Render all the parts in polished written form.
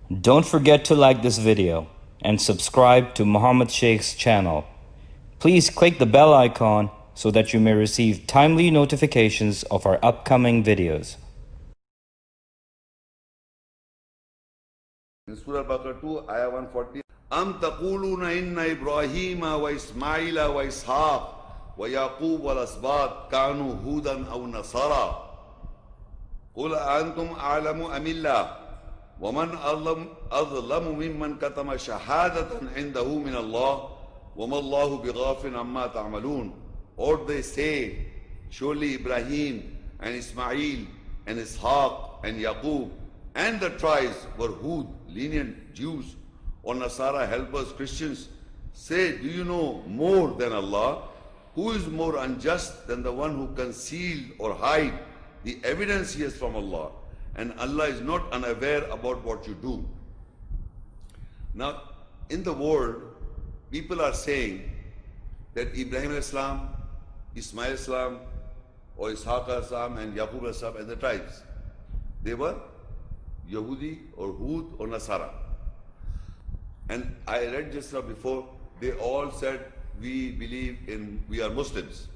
Don't forget to like this video and subscribe to Muhammad Sheikh's channel. Please click the bell icon so that you may receive timely notifications of our upcoming videos. In Surah Baqarah 2, Ayah 140, Am taquluna inna Ibrahima wa Ismaila wa Ishaq wa Yaqub wal Asbat kanu hudan aw nasara. Qul antum a'lamu amillah. وَمَنْ أَظْلَمُ مِمَّنْ كَتَمَ شَهَادَةً عِنْدَهُ مِنَ اللَّهِ وَمَا اللَّهُ بِغَافٍ عَمَّا تَعْمَلُونَ. Or they say, surely Ibrahim and Ismail and Ishaq and Yaqub and the tribes were Hud, lenient Jews, or Nasara, helpers, Christians. Say, do you know more than Allah? Who is more unjust than the one who conceal or hide the evidence he has from Allah? And Allah is not unaware about what you do. Now, in the world, people are saying that Ibrahim al-Islam, Ismail al-Islam, or Ishaq al-Islam and Yaqub al-Islam and the tribes, they were Yahudi or Hud or Nasara. And I read just now before, they all said, we are Muslims.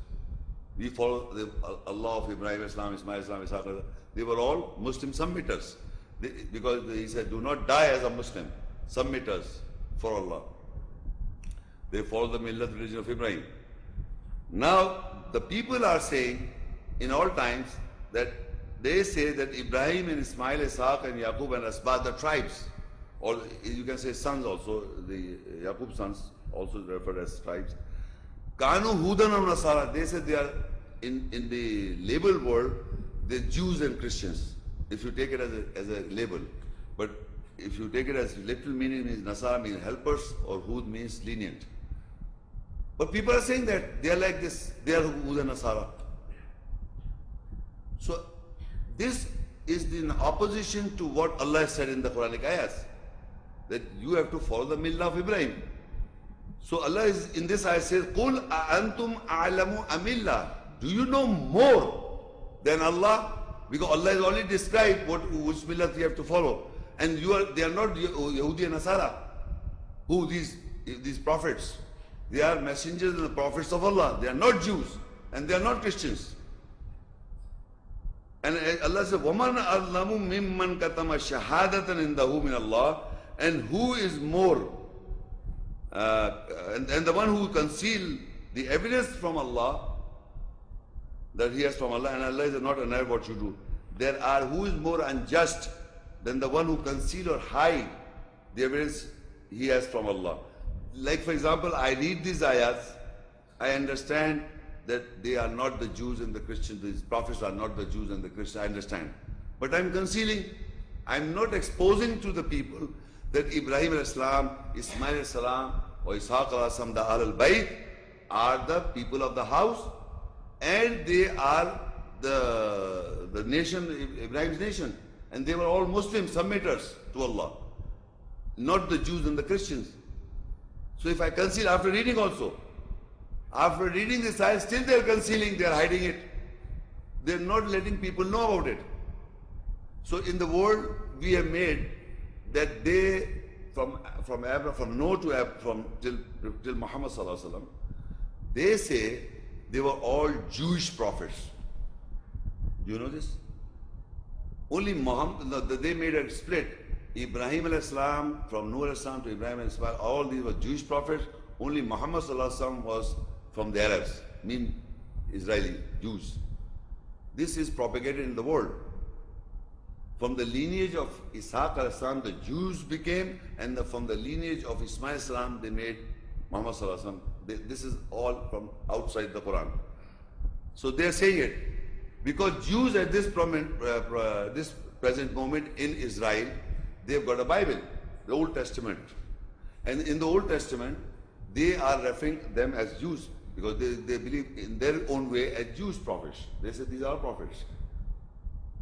We follow the Allah of Ibrahim al-Islam, Ismail al-Islam, Ishaq al-Islam. They were all Muslim submitters. Because he said, do not die as a Muslim. Submitters for Allah. They follow the millat religion of Ibrahim. Now, the people are saying in all times that they say that Ibrahim and Ismail, Ishaq and Yaqub and Asbat, the tribes, or you can say sons also, the Yaqub sons also referred as tribes. Kanu Hudan or Nasara, they said they are in the label world, the Jews and Christians, if you take it as a label. But if you take it as literal meaning, means Nasara means helpers or Hud means lenient. But people are saying that they are like this, they are Hud and Nasara. So this is in opposition to what Allah said in the Quranic ayahs, that you have to follow the millah of Ibrahim. So Allah is in this ayah says, Qul antum a'lamu amillah. Do you know more than Allah? Because Allah has already described which millat you have to follow. And they are not Yahudi and Nasara. Who these prophets? They are messengers and the prophets of Allah. They are not Jews and they are not Christians. And Allah says, وَمَنْ أَظْلَمُ مِمَّنْ كَتَمَ شَهَادَةً عِنْدَهُ مِنَ اللَّهِ. And who is more and the one who conceal the evidence from Allah, that he has from Allah, and Allah is not aware what you do. Who is more unjust than the one who conceal or hide the evidence he has from Allah. Like for example, I read these ayats, I understand that they are not the Jews and the Christians, these prophets are not the Jews and the Christians, I understand. But I'm concealing, I'm not exposing to the people that Ibrahim al-Islam, Ismail al-Salam, or Ishaq al-Asam, the Ahl-al-Bayt, are the people of the house, and they are the nation, Ibrahim's nation. And they were all Muslim submitters to Allah, not the Jews and the Christians. So if I conceal after reading also, after reading this ayah, still they are concealing, they are hiding it. They are not letting people know about it. So in the world, we have made that they, from Noah to Abraham, till Muhammad sallallahu alaihi wasallam, they say they were all Jewish prophets. Do you know this? Only Muhammad, they made a split. Ibrahim al-Islam, from Noah al-Islam to Ibrahim al-Islam, all these were Jewish prophets. Only Muhammad sallallahu alaihi wasallam was from the Arabs, mean Israeli Jews. This is propagated in the world. From the lineage of Ishaq al-Islam, the Jews became, and from the lineage of Ismail al-Islam, they made Muhammad sallallahu alaihi wasallam. This is all from outside the Quran. So they are saying it because Jews at this present moment in Israel, they've got a Bible, the Old Testament, and in the Old Testament they are referring them as Jews because they believe in their own way as Jewish prophets. They say these are prophets.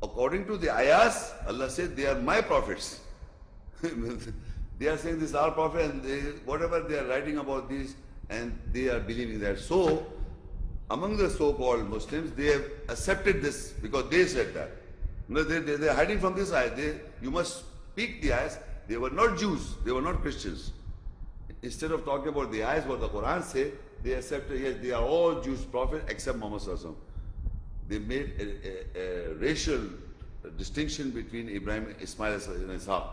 According to the ayahs, Allah said they are my prophets. They are saying these are prophets, and whatever they are writing about these, and they are believing that. So among the so-called Muslims, they have accepted this because they said that. They are hiding from this ayah. You must speak the ayahs. They were not Jews, they were not Christians. Instead of talking about the ayahs, what the Quran say, they accepted, yes, they are all Jews prophets except Muhammad Sallallahu Alaihi Wasallam. They made a racial distinction between Ibrahim, Ismail, and Ishaq.